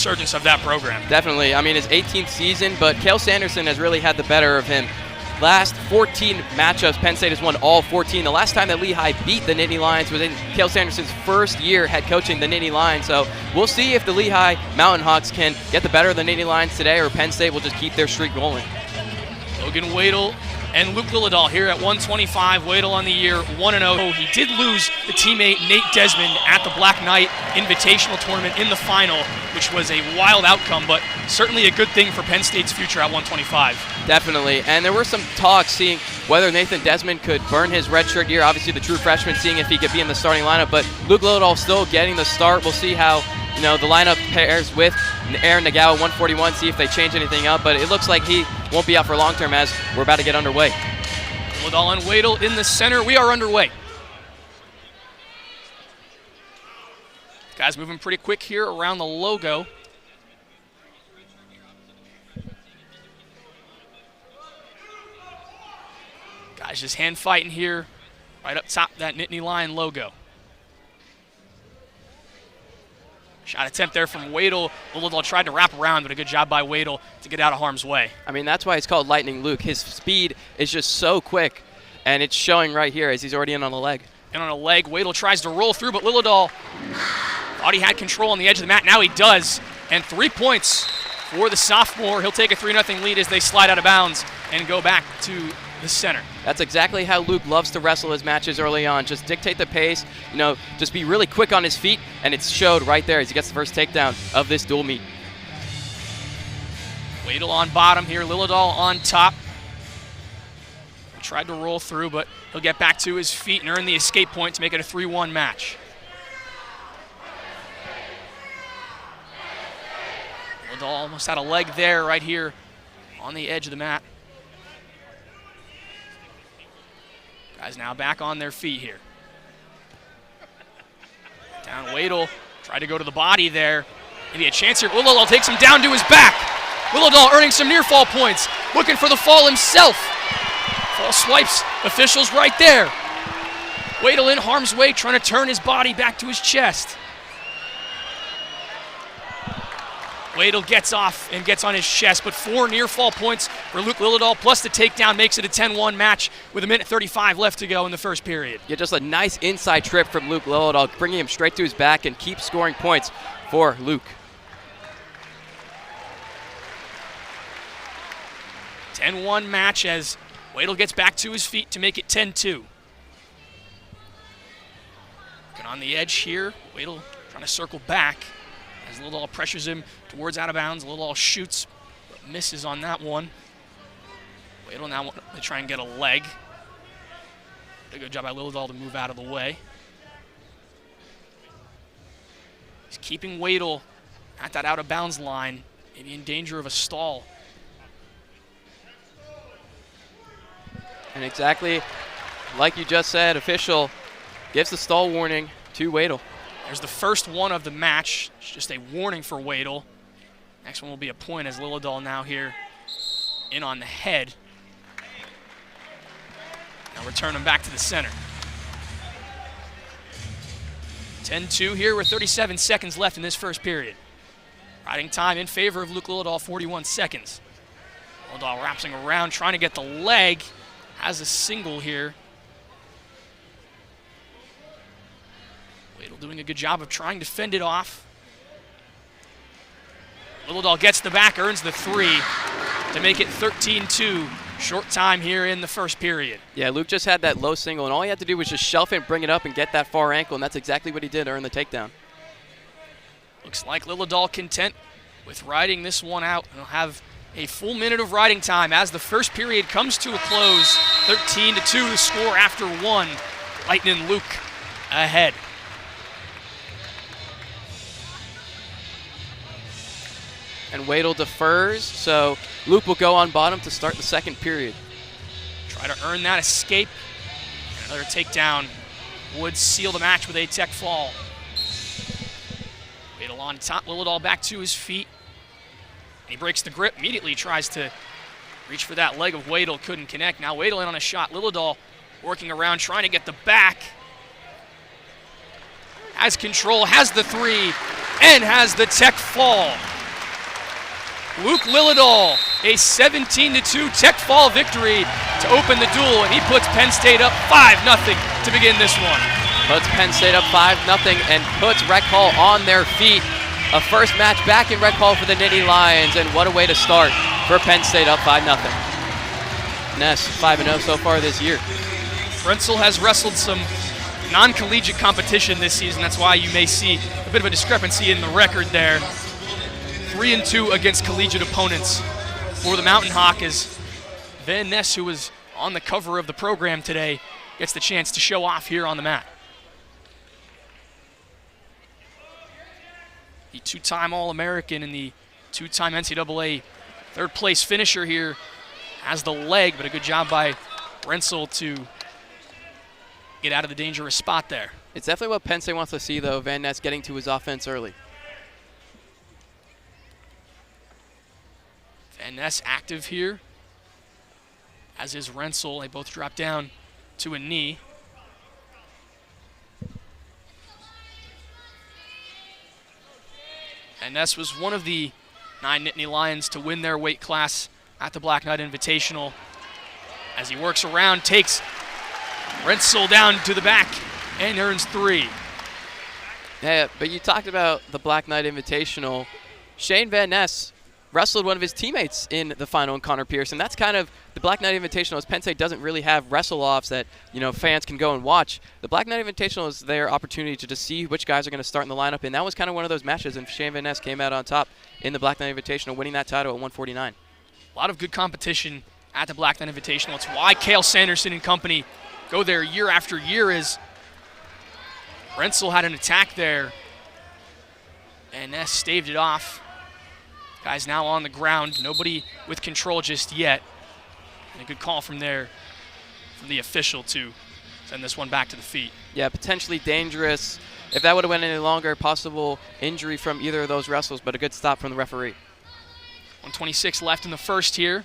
resurgence of that program. Definitely. I mean, his 18th season, but Cale Sanderson has really had the better of him. Last 14 matchups, Penn State has won all 14. The last time that Lehigh beat the Nittany Lions was in Cale Sanderson's first year head coaching the Nittany Lions. So we'll see if the Lehigh Mountain Hawks can get the better of the Nittany Lions today, or Penn State will just keep their streak rolling. Logan Wadle and Luke LilleghalI here at 125. Wadle on the year 1-0. He did lose the teammate Nate Desmond at the Black Knight Invitational Tournament in the final, which was a wild outcome, but certainly a good thing for Penn State's future at 125. Definitely, and there were some talks seeing whether Nathan Desmond could burn his redshirt year. Obviously the true freshman, seeing if he could be in the starting lineup, but Luke LilleghalI still getting the start. We'll see how the lineup pairs with Aaron Nagawa 141, see if they change anything up, but it looks like he won't be out for long term as we're about to get underway. LilleghalI and Wadle in the center. We are underway. Guys moving pretty quick here around the logo. Guys just hand fighting here right up top, that Nittany Lion logo. Shot attempt there from Wadle. LilleghalI tried to wrap around, but a good job by Wadle to get out of harm's way. I mean, that's why it's called Lightning Luke. His speed is just so quick, and it's showing right here as he's already in on a leg. In on a leg, Wadle tries to roll through, but LilleghalI thought he had control on the edge of the mat. Now he does, and 3 points for the sophomore. He'll take a 3-0 lead as they slide out of bounds and go back to the center. That's exactly how Luke loves to wrestle his matches early on. Just dictate the pace, just be really quick on his feet, and it's showed right there as he gets the first takedown of this dual meet. Wadle on bottom here, LilleghalI on top. He tried to roll through, but he'll get back to his feet and earn the escape point to make it a 3-1 match. LilleghalI almost had a leg there right here on the edge of the mat. Guys now back on their feet here. Down Wadle, tried to go to the body there. Maybe a chance here. LilleghalI takes him down to his back. LilleghalI earning some near fall points, looking for the fall himself. Fall swipes, officials right there. Wadle in harm's way, trying to turn his body back to his chest. Wadle gets off and gets on his chest, but 4 near fall points for Luke LilleghalI, plus the takedown makes it a 10-1 match with 1:35 left to go in the first period. Yeah, just a nice inside trip from Luke LilleghalI, bringing him straight to his back and keep scoring points for Luke. 10-1 match as Wadle gets back to his feet to make it 10-2. Looking on the edge here, Wadle trying to circle back as LilleghalI pressures him towards out of bounds. LilleghalI shoots, but misses on that one. Wadle now want to try and get a leg. Did a good job by LilleghalI to move out of the way. He's keeping Wadle at that out of bounds line, maybe in danger of a stall. And exactly like you just said, official gives the stall warning to Wadle. There's the first one of the match. It's just a warning for Wadle. Next one will be a point as LilleghalI now here in on the head. Now return him back to the center. 10-2 here with 37 seconds left in this first period. Riding time in favor of Luke LilleghalI, 41 seconds. LilleghalI wraps him around, trying to get the leg. Has a single here. Wadle doing a good job of trying to fend it off. LilleghalI gets the back, earns the 3 to make it 13-2. Short time here in the first period. Yeah, Luke just had that low single, and all he had to do was just shelf it, bring it up, and get that far ankle, and that's exactly what he did to earn the takedown. Looks like LilleghalI content with riding this one out. He'll have a full minute of riding time as the first period comes to a close. 13-2 the score after 1. Lightning Luke ahead. And Wadle defers, so Luke will go on bottom to start the second period. Try to earn that escape. Another takedown would seal the match with a tech fall. Wadle on top, LilleghalI back to his feet. He breaks the grip, immediately tries to reach for that leg of Wadle, couldn't connect. Now Wadle in on a shot. LilleghalI working around, trying to get the back. Has control, has the 3, and has the tech fall. Luke LilleghalI, a 17-2 tech fall victory to open the duel, and he puts Penn State up 5-0 to begin this one. Puts Penn State up 5-0 and puts Rec Hall on their feet. A first match back in Rec Hall for the Nittany Lions, and what a way to start for Penn State up 5-0. Ness 5-0 so far this year. Reinsel has wrestled some non-collegiate competition this season. That's why you may see a bit of a discrepancy in the record there. 3-2 against collegiate opponents for the Mountain Hawk, as Van Ness, who was on the cover of the program today, gets the chance to show off here on the mat. The two-time All-American and the two-time NCAA third-place finisher here has the leg, but a good job by Reinsel to get out of the dangerous spot there. It's definitely what Penn State wants to see, though, Van Ness getting to his offense early. Van Ness active here, as is Reinsel. They both drop down to a knee. And Ness was one of the 9 Nittany Lions to win their weight class at the Black Knight Invitational. As he works around, takes Reinsel down to the back and earns 3. Yeah, but you talked about the Black Knight Invitational. Shayne Van Ness wrestled one of his teammates in the final in Connor Pearson. That's kind of the Black Knight Invitational, as Penn State doesn't really have wrestle-offs that, you know, fans can go and watch. The Black Knight Invitational is their opportunity to just see which guys are going to start in the lineup, and that was kind of one of those matches, and Shayne Van Ness came out on top in the Black Knight Invitational, winning that title at 149. A lot of good competition at the Black Knight Invitational. It's why Cale Sanderson and company go there year after year, as Reinsel had an attack there, and Ness staved it off. Guys now on the ground, nobody with control just yet. And a good call from there, from the official to send this one back to the feet. Yeah, potentially dangerous. If that would have went any longer, possible injury from either of those wrestles, but a good stop from the referee. 1:26 left in the first here.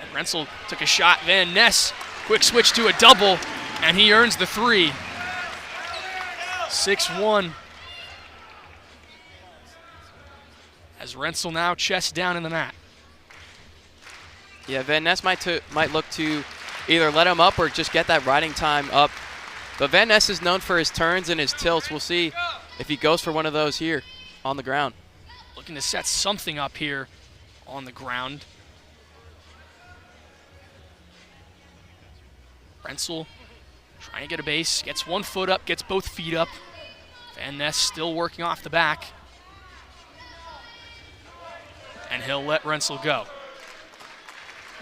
And Reinsel took a shot. Van Ness, quick switch to a double, and he earns the 3. 6-1. As Reinsel now chest down in the mat. Yeah, Van Ness might look to either let him up or just get that riding time up. But Van Ness is known for his turns and his tilts. We'll see if he goes for one of those here on the ground. Looking to set something up here on the ground. Reinsel trying to get a base, gets one foot up, gets both feet up. Van Ness still working off the back. And he'll let Reinsel go.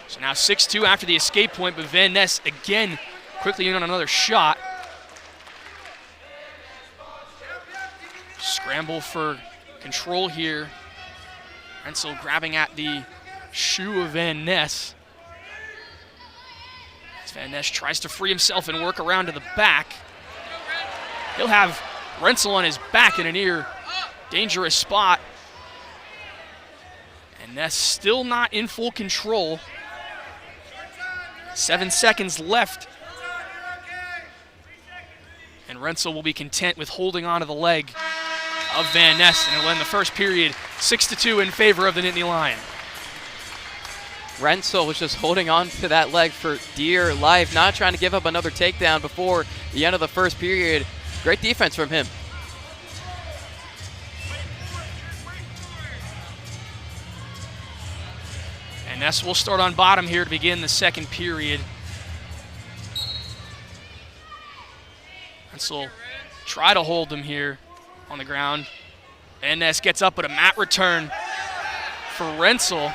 So now 6-2 after the escape point, but Van Ness again quickly in on another shot. Scramble for control here. Reinsel grabbing at the shoe of Van Ness. As Van Ness tries to free himself and work around to the back. He'll have Reinsel on his back in a near dangerous spot. And Ness still not in full control. 7 seconds left. And Reinsel will be content with holding on to the leg of Van Ness, and it'll end the first period 6-2 in favor of the Nittany Lion. Reinsel was just holding on to that leg for dear life, not trying to give up another takedown before the end of the first period. Great defense from him. And Ness will start on bottom here to begin the second period. Reinsel try to hold him here on the ground. And Ness gets up, but a mat return for Reinsel.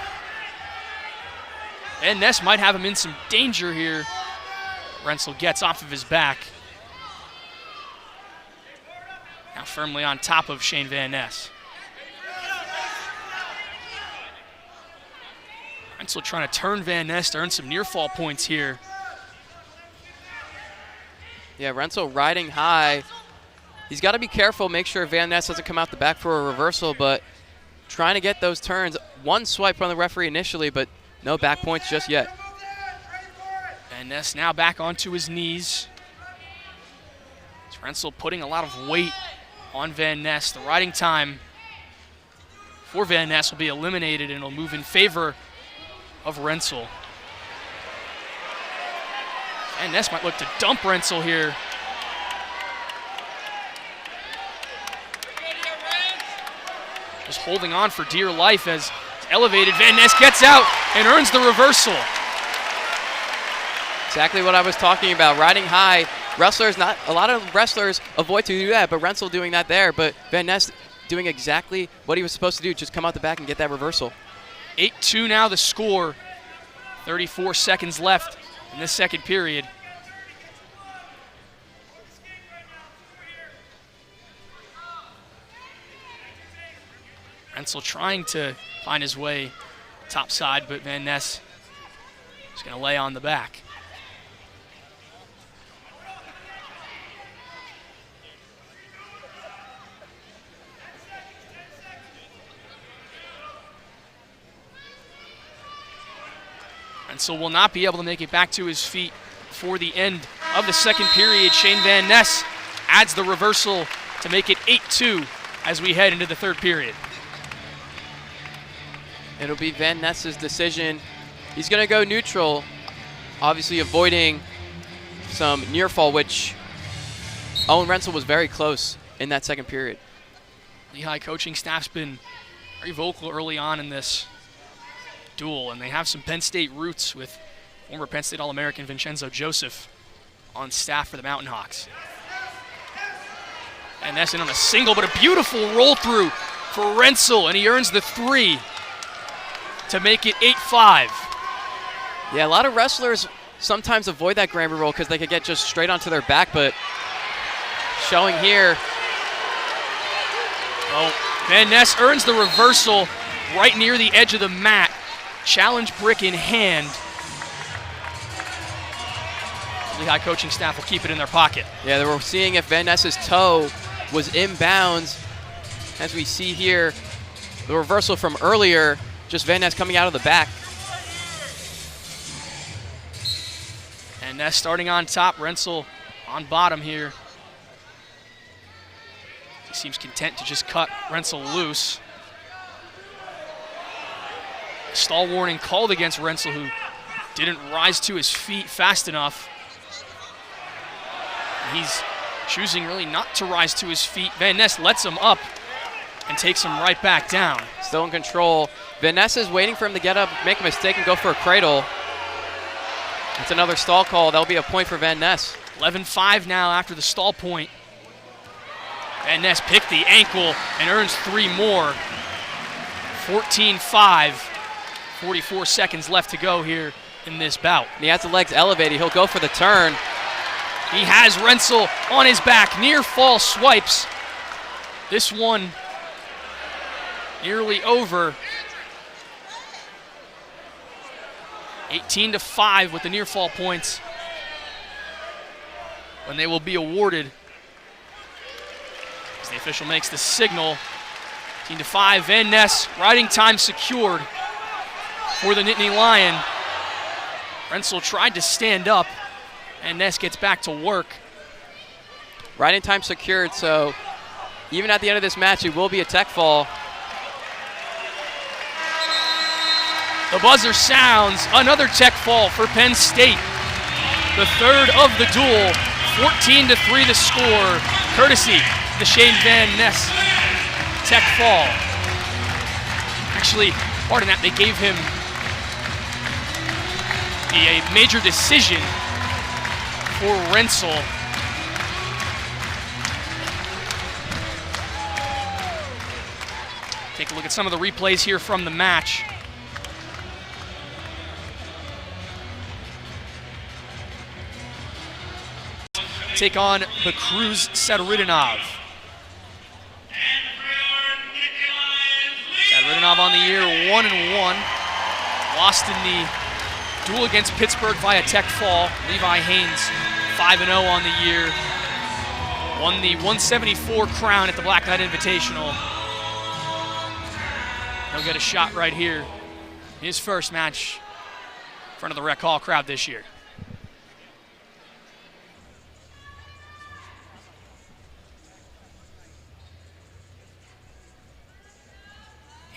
And Ness might have him in some danger here. Reinsel gets off of his back. Now firmly on top of Shayne Van Ness. Reinsel trying to turn Van Ness to earn some near fall points here. Yeah, Reinsel riding high. He's got to be careful, make sure Van Ness doesn't come out the back for a reversal, but trying to get those turns. One swipe from the referee initially, but no back points just yet. Van Ness now back onto his knees. Reinsel putting a lot of weight on Van Ness. The riding time for Van Ness will be eliminated, and it'll move in favor of Reinsel. Van Ness might look to dump Reinsel here. Just holding on for dear life as it's elevated. Van Ness gets out and earns the reversal. Exactly what I was talking about. Riding high. Wrestlers, not a lot of wrestlers avoid to do that, but Reinsel doing that there. But Van Ness doing exactly what he was supposed to do, just come out the back and get that reversal. 8-2 now the score. 34 seconds left in this second period. Reinsel trying to find his way top side, but Van Ness is going to lay on the back. Reinsel will not be able to make it back to his feet for the end of the second period. Shayne Van Ness adds the reversal to make it 8-2 as we head into the third period. It'll be Van Ness's decision. He's going to go neutral, obviously avoiding some near fall, which Owen Reinsel was very close in that second period. Lehigh coaching staff's been very vocal early on in this duel, and they have some Penn State roots with former Penn State All-American Vincenzo Joseph on staff for the Mountain Hawks. And Ness in on a single, but a beautiful roll through for Reinsel, and he earns the 3 to make it 8-5. Yeah, a lot of wrestlers sometimes avoid that Granby roll because they could get just straight onto their back, but showing here. Oh, Van Ness earns the reversal right near the edge of the mat. Challenge brick in hand. Lehigh coaching staff will keep it in their pocket. Yeah, they were seeing if Van Ness's toe was inbounds. As we see here, the reversal from earlier, just Van Ness coming out of the back. And Ness starting on top, Reinsel on bottom here. He seems content to just cut Reinsel loose. Stall warning called against Reinsel, who didn't rise to his feet fast enough. And he's choosing really not to rise to his feet. Van Ness lets him up and takes him right back down. Still in control. Van Ness is waiting for him to get up, make a mistake, and go for a cradle. It's another stall call. That'll be a point for Van Ness. 11-5 now after the stall point. Van Ness picked the ankle and earns 3 more. 14-5. 44 seconds left to go here in this bout. And he has the legs elevated. He'll go for the turn. He has Reinsel on his back. Near fall swipes. This one nearly over. 18-5 with the near fall points, when they will be awarded as the official makes the signal. 18-5, Van Ness, riding time secured for the Nittany Lion. Reinsel tried to stand up, and Ness gets back to work. Riding time secured, so even at the end of this match, it will be a tech fall. The buzzer sounds, another tech fall for Penn State. The third of the duel, 14-3 the score, courtesy the Shayne Van Ness tech fall. Actually, pardon that, they gave him a major decision for Reinsel. Take a look at some of the replays here from the match. Take on Bekhruz Sadriddinov. Sadriddinov on the year 1-1. Lost in the duel against Pittsburgh via tech fall. Levi Haines 5-0 on the year. Won the 174 crown at the Black Knight Invitational. He'll get a shot right here. His first match in front of the Rec Hall crowd this year.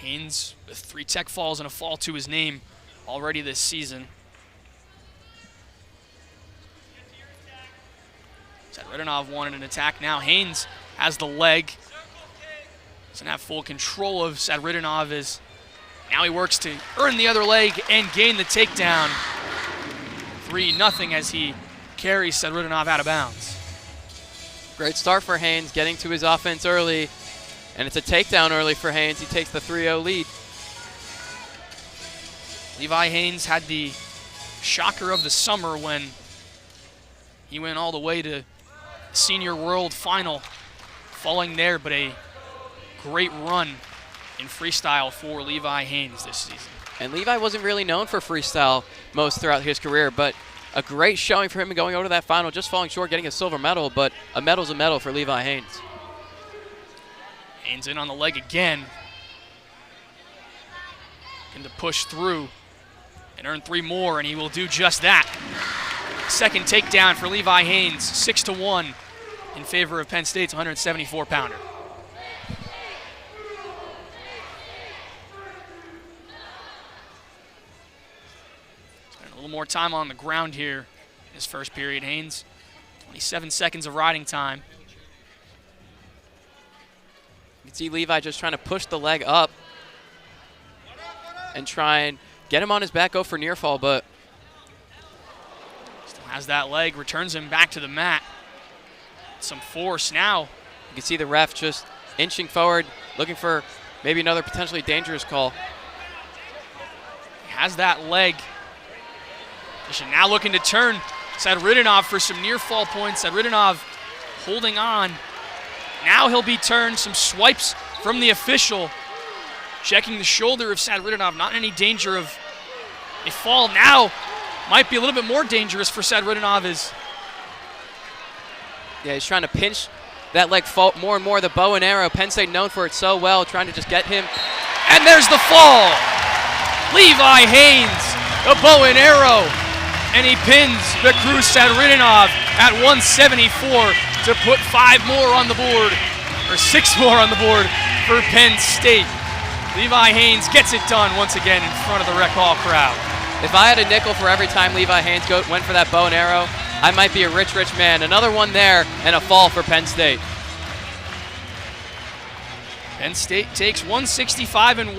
Haines with 3 tech falls and a fall to his name already this season. Sadriddinov wanted an attack now. Haines has the leg. Doesn't have full control of Sadriddinov as now he works to earn the other leg and gain the takedown. 3-0 as he carries Sadriddinov out of bounds. Great start for Haines, getting to his offense early, and it's a takedown early for Haines. He takes the 3-0 lead. Levi Haines had the shocker of the summer when he went all the way to Senior World Final, falling there, but a great run in freestyle for Levi Haines this season. And Levi wasn't really known for freestyle most throughout his career, but a great showing for him going over to that final, just falling short, getting a silver medal, but a medal's a medal for Levi Haines. Haines in on the leg again. Looking to push through and earn 3 more, and he will do just that. Second takedown for Levi Haines, 6-1 in favor of Penn State's 174-pounder. Spent a little more time on the ground here in this first period. Haines, 27 seconds of riding time. You can see Levi just trying to push the leg up and try and get him on his back, go for near fall, but still has that leg, returns him back to the mat. Some force now. You can see the ref just inching forward, looking for maybe another potentially dangerous call. He has that leg. Now looking to turn Sadriddinov for some near fall points. Sadriddinov holding on. Now he'll be turned. Some swipes from the official. Checking the shoulder of Sadriddinov. Not in any danger of a fall. Now might be a little bit more dangerous for Sadriddinov. Yeah, he's trying to pinch that leg more and more. The bow and arrow. Penn State known for it so well, trying to just get him. And there's the fall. Levi Haines, the bow and arrow. And he pins Bekhruz Sadriddinov at 174 to put 5 more on the board, or 6 more on the board for Penn State. Levi Haines gets it done once again in front of the Rec Hall crowd. If I had a nickel for every time Levi Haines went for that bow and arrow, I might be a rich, rich man. Another one there and a fall for Penn State. Penn State takes 165-1.